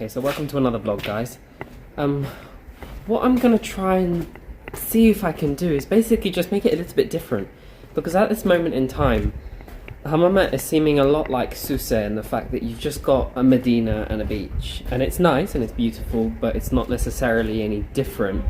Okay, so welcome to another vlog, guys. What I'm gonna try and see if I can do is basically just make it a little bit different, because at this moment in time, Hammamet is seeming a lot like Souks in the fact that you've just got a Medina and a beach, and it's nice and it's beautiful, but it's not necessarily any different.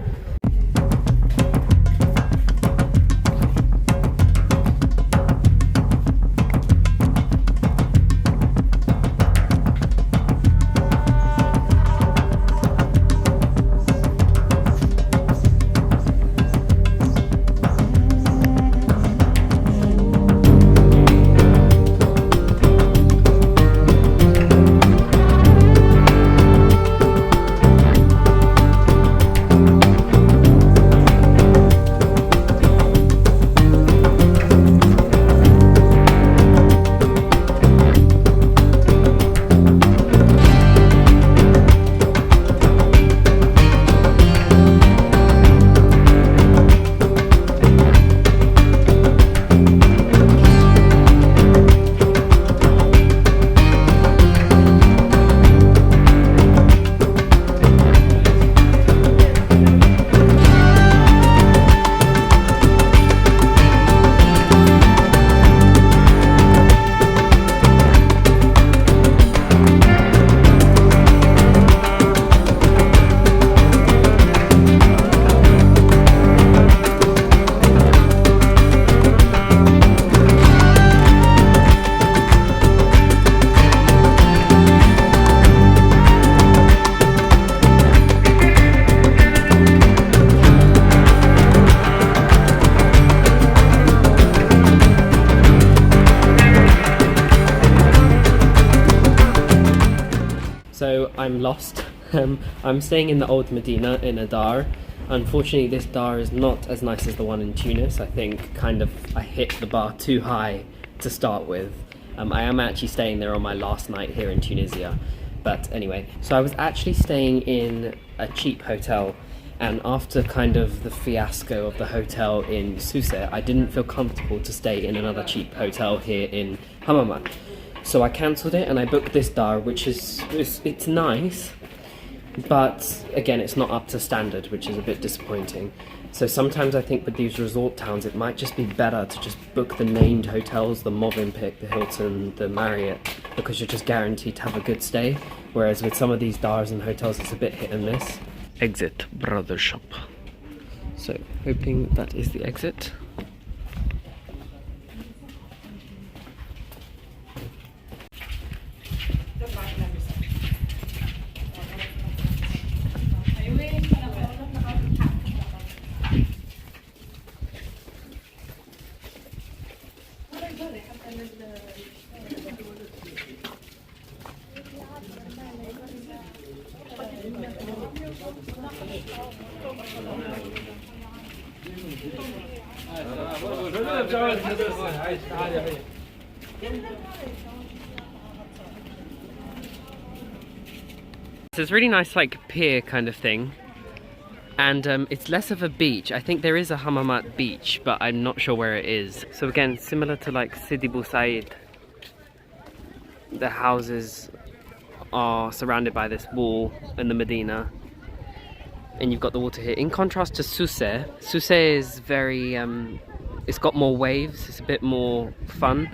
So I'm lost. I'm staying in the old Medina in a dar. Unfortunately, this dar is not as nice as the one in Tunis. I think I hit the bar too high to start with. I am actually staying there on my last night here in Tunisia. But anyway, so I was actually staying in a cheap hotel, and after the fiasco of the hotel in Souks, I didn't feel comfortable to stay in another cheap hotel here in Hammamet. So I cancelled it and I booked this dar, which it's nice, but again, it's not up to standard, which is a bit disappointing. So sometimes I think with these resort towns, it might just be better to just book the named hotels, the Movenpick, the Hilton, the Marriott, because you're just guaranteed to have a good stay. Whereas with some of these dars and hotels, it's a bit hit and miss. Exit brother shop. So hoping that is the exit. So it's really nice, like pier kind of thing, and it's less of a beach. I think there is a Hammamet beach, but I'm not sure where it is. So again, similar to like Sidi Bou Said, the houses are surrounded by this wall in the Medina, and you've got the water here. In contrast to Souks is very, it's got more waves, it's a bit more fun.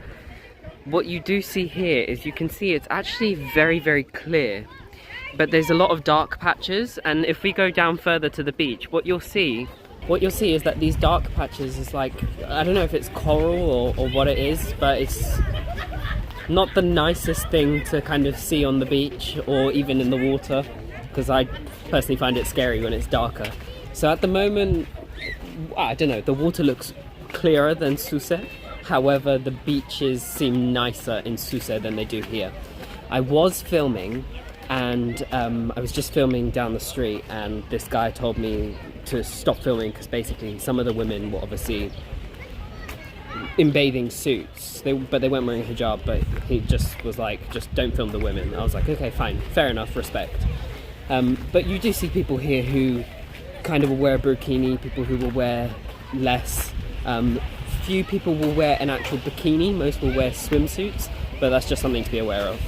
What you do see here is you can see it's actually very, very clear, but there's a lot of dark patches, and if we go down further to the beach, what you'll see is that these dark patches is like, I don't know if it's coral or what it is, but it's not the nicest thing to kind of see on the beach or even in the water, because I personally find it scary when it's darker. So at the moment, I don't know, the water looks clearer than Souks. However, the beaches seem nicer in Souks than they do here. I was filming, and I was just filming down the street, and this guy told me to stop filming because basically some of the women were obviously in bathing suits, but they weren't wearing hijab, but he just was like, just don't film the women. I was like, okay, fine, fair enough, respect. But you do see people here who kind of will wear a burkini, people who will wear less. Few people will wear an actual bikini, most will wear swimsuits, but that's just something to be aware of.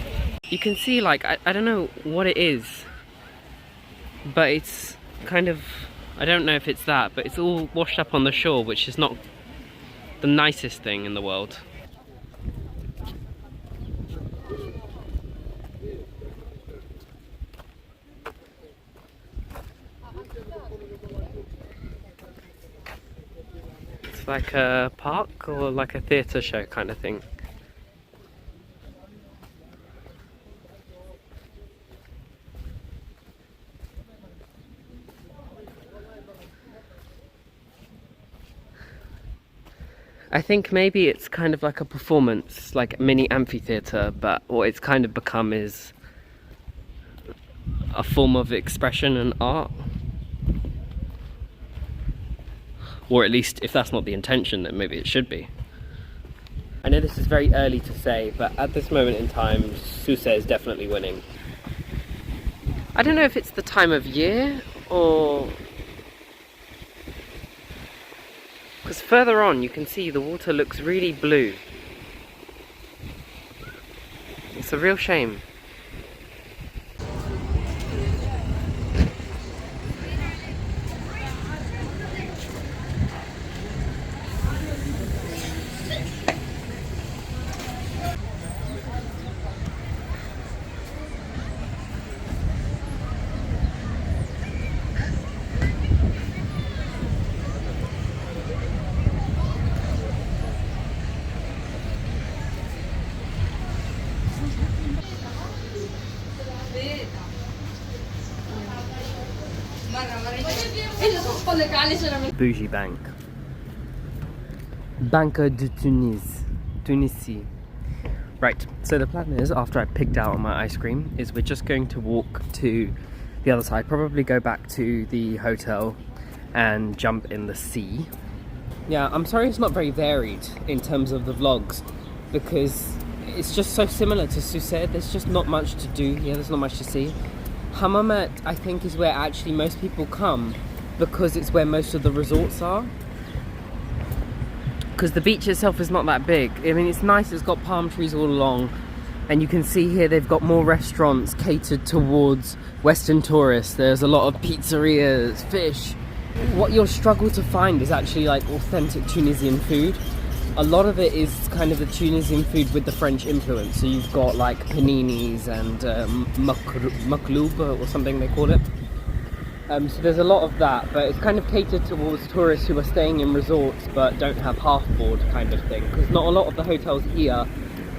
You can see, like, I don't know what it is, but it's kind of, I don't know if it's that, but it's all washed up on the shore, which is not the nicest thing in the world. It's like a park or like a theatre show kind of thing. I think maybe it's kind of like a performance, like a mini amphitheatre, but what it's kind of become is a form of expression and art. Or at least, if that's not the intention, then maybe it should be. I know this is very early to say, but at this moment in time, Souks is definitely winning. I don't know if it's the time of year, or... because further on you can see the water looks really blue. It's a real shame. Bougie bank. Banque de Tunisie. Right, so the plan is, after I pigged out on my ice cream, is we're just going to walk to the other side, probably go back to the hotel and jump in the sea. Yeah, I'm sorry it's not very varied in terms of the vlogs, because it's just so similar to Souks. There's just not much to do here, there's not much to see. Hammamet, I think, is where actually most people come, because it's where most of the resorts are. Because the beach itself is not that big. I mean, it's nice, it's got palm trees all along, and you can see here they've got more restaurants catered towards Western tourists. There's a lot of pizzerias, fish. What you'll struggle to find is actually like authentic Tunisian food. A lot of it is kind of the Tunisian food with the French influence. So you've got like paninis and makloub or something they call it. So there's a lot of that, but it's kind of catered towards tourists who are staying in resorts but don't have half-board kind of thing. Because not a lot of the hotels here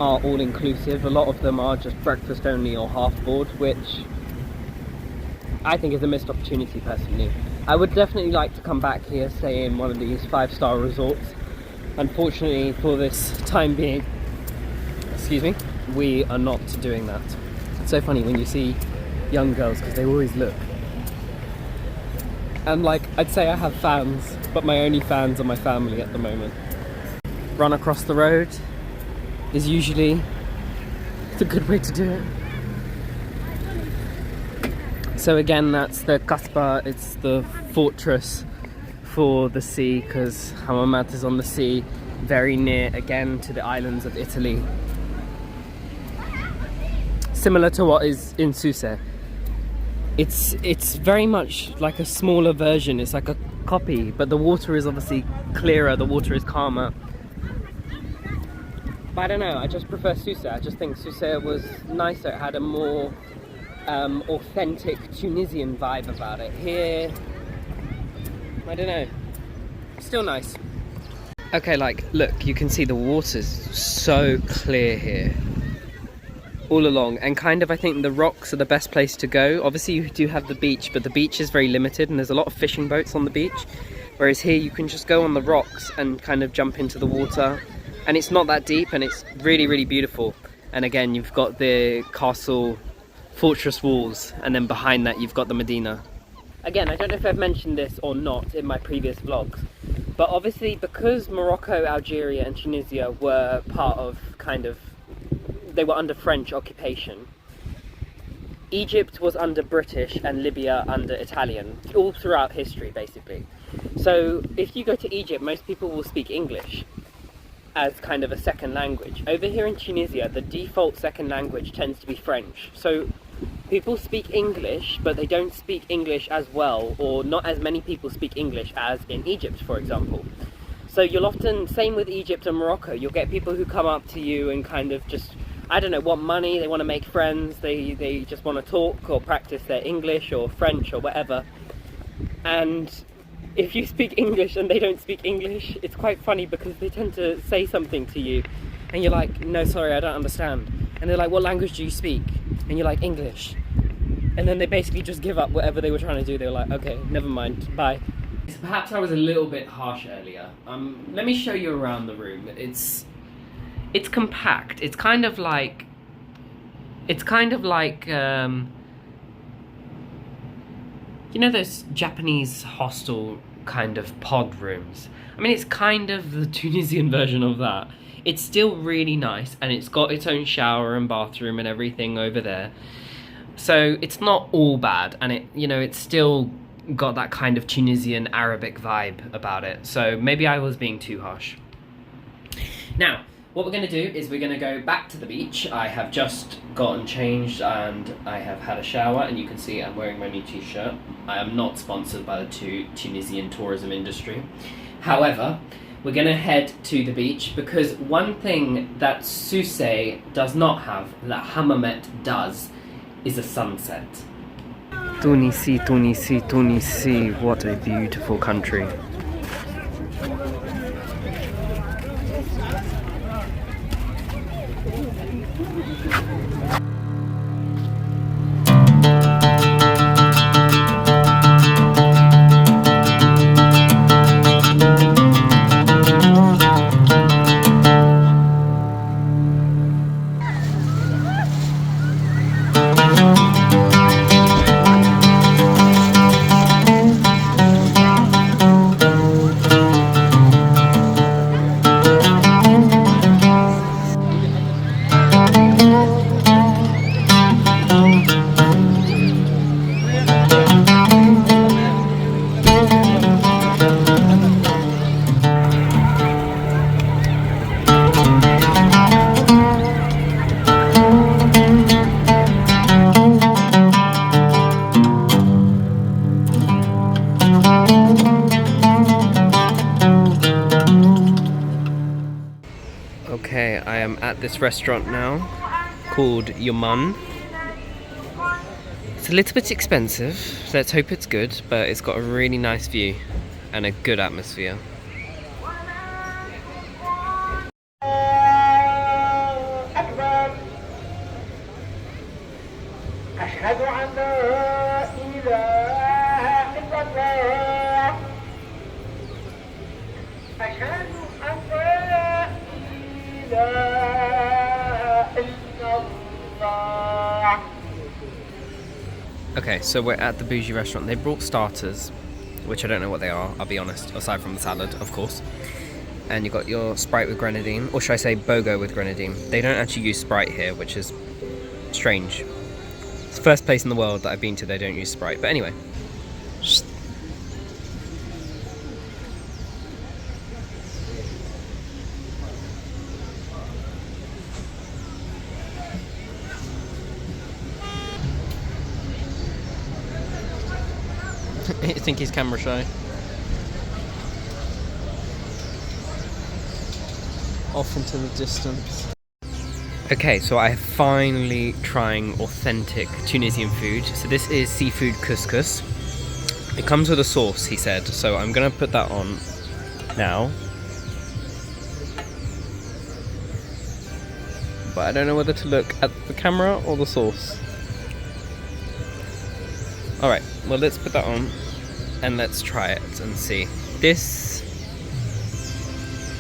are all-inclusive. A lot of them are just breakfast only or half-board, which I think is a missed opportunity personally. I would definitely like to come back here, stay in one of these 5-star resorts. Unfortunately, for this time being, excuse me, we are not doing that. It's so funny when you see young girls, because they always look. And like, I'd say I have fans, but my only fans are my family at the moment. Run across the road is usually, it's a good way to do it. So again, that's the Kasbah, it's the fortress for the sea, because Hammamet is on the sea, very near again to the islands of Italy. Similar to what is in Souks. It's very much like a smaller version, it's like a copy, but the water is obviously clearer, the water is calmer. But I don't know, I just prefer Souks. I just think Souks was nicer, it had a more authentic Tunisian vibe about it. Here, I don't know, still nice. Okay, like, look, you can see the water's so clear here. All along, and kind of I think the rocks are the best place to go. Obviously you do have the beach, but the beach is very limited and there's a lot of fishing boats on the beach, whereas here you can just go on the rocks and kind of jump into the water, and it's not that deep and it's really, really beautiful. And again, you've got the castle fortress walls, and then behind that you've got the Medina. Again, I don't know if I've mentioned this or not in my previous vlogs, but obviously because Morocco, Algeria and Tunisia were part of they were under French occupation. Egypt was under British and Libya under Italian, all throughout history basically. So if you go to Egypt, most people will speak English. as kind of a second language. Over here in Tunisia, the default second language tends to be French. So people speak English, but they don't speak English as well, or not as many people speak English as in Egypt, for example. So you'll often, same with Egypt and Morocco, you'll get people who come up to you and kind of just, I don't know, want money, they want to make friends, they just want to talk or practice their English or French or whatever. And if you speak English and they don't speak English, it's quite funny because they tend to say something to you and you're like, no, sorry, I don't understand. And they're like, what language do you speak? And you're like, English. And then they basically just give up whatever they were trying to do. They were like, okay, never mind, bye. Perhaps I was a little bit harsh earlier. Let me show you around the room. It's compact. It's kind of like you know those Japanese hostel kind of pod rooms? I mean, it's kind of the Tunisian version of that. It's still really nice, and it's got its own shower and bathroom and everything over there. So it's not all bad, and it's still got that kind of Tunisian Arabic vibe about it. So maybe I was being too harsh. Now, what we're going to do is we're going to go back to the beach. I have just gotten changed and I have had a shower, and you can see I'm wearing my new t-shirt. I am not sponsored by the Tunisian tourism industry. However, we're going to head to the beach because one thing that Souks does not have, that Hammamet does, is a sunset. Tunisia, Tunisia, Tunisia, what a beautiful country. Okay, I am at this restaurant now called Immerse. It's a little bit expensive, so let's hope it's good, but it's got a really nice view and a good atmosphere. Okay, so we're at the bougie restaurant. They brought starters, which I don't know what they are, I'll be honest, aside from the salad, of course. And you got your Sprite with grenadine, or should I say Bogo with grenadine. They don't actually use Sprite here, which is strange. It's the first place in the world that I've been to they don't use Sprite, but anyway. I think he's camera shy. Off into the distance. Okay, so I'm finally trying authentic Tunisian food. So this is seafood couscous. It comes with a sauce, he said, so I'm gonna put that on now. But I don't know whether to look at the camera or the sauce. Alright, well let's put that on and let's try it and see. This,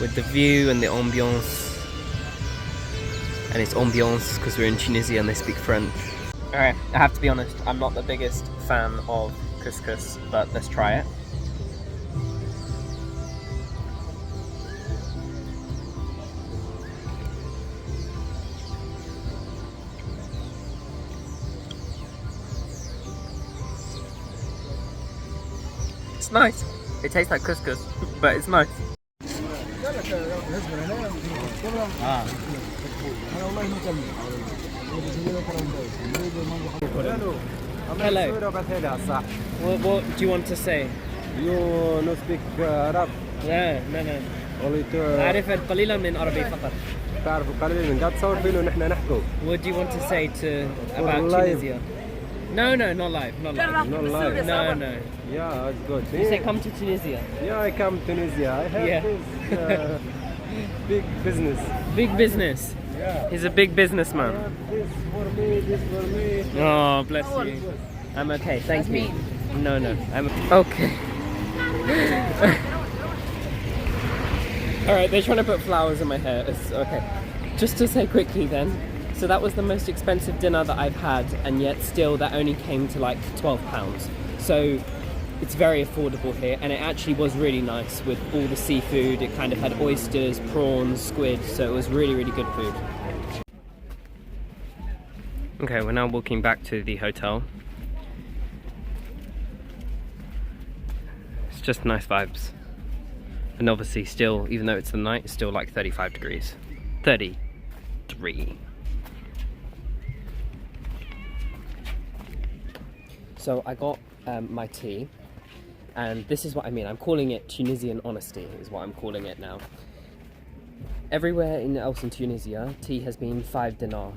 with the view and the ambiance, and it's ambiance because we're in Tunisia and they speak French. Alright, I have to be honest, I'm not the biggest fan of couscous, but let's try it. It's nice. It tastes like couscous, but it's nice. Hello. What do you want to say? You no speak Arab. لا لا Only to أعرف القليل من عربي فقط. تعرف قليل من قاعد تصور فينا ونحن نحكوا. What do you want to say to about live. Tunisia? No, not live, not live. Not live. No. Yeah, it's good. You say come to Tunisia. Yeah, I come to Tunisia. I have Yeah. this big business. Big business. Yeah. He's a big businessman. This for me, this for me. Oh, bless you. I'm okay, thank you. No, I'm okay. Alright, they're trying to put flowers in my hair. It's okay. Just to say quickly then, so that was the most expensive dinner that I've had, and yet still that only came to like £12. So it's very affordable here, and it actually was really nice with all the seafood. It kind of had oysters, prawns, squid, so it was really, really good food. Okay, we're now walking back to the hotel. It's just nice vibes. And obviously still, even though it's the night, it's still like 35 degrees. 33. So I got my tea, and this is what I mean. I'm calling it Tunisian honesty, is what I'm calling it now. Everywhere else in Tunisia, tea has been 5 dinar.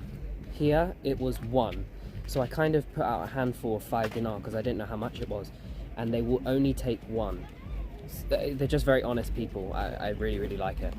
Here, it was 1. So I kind of put out a handful of 5 dinar because I didn't know how much it was. And they will only take 1. They're just very honest people. I really, really like it.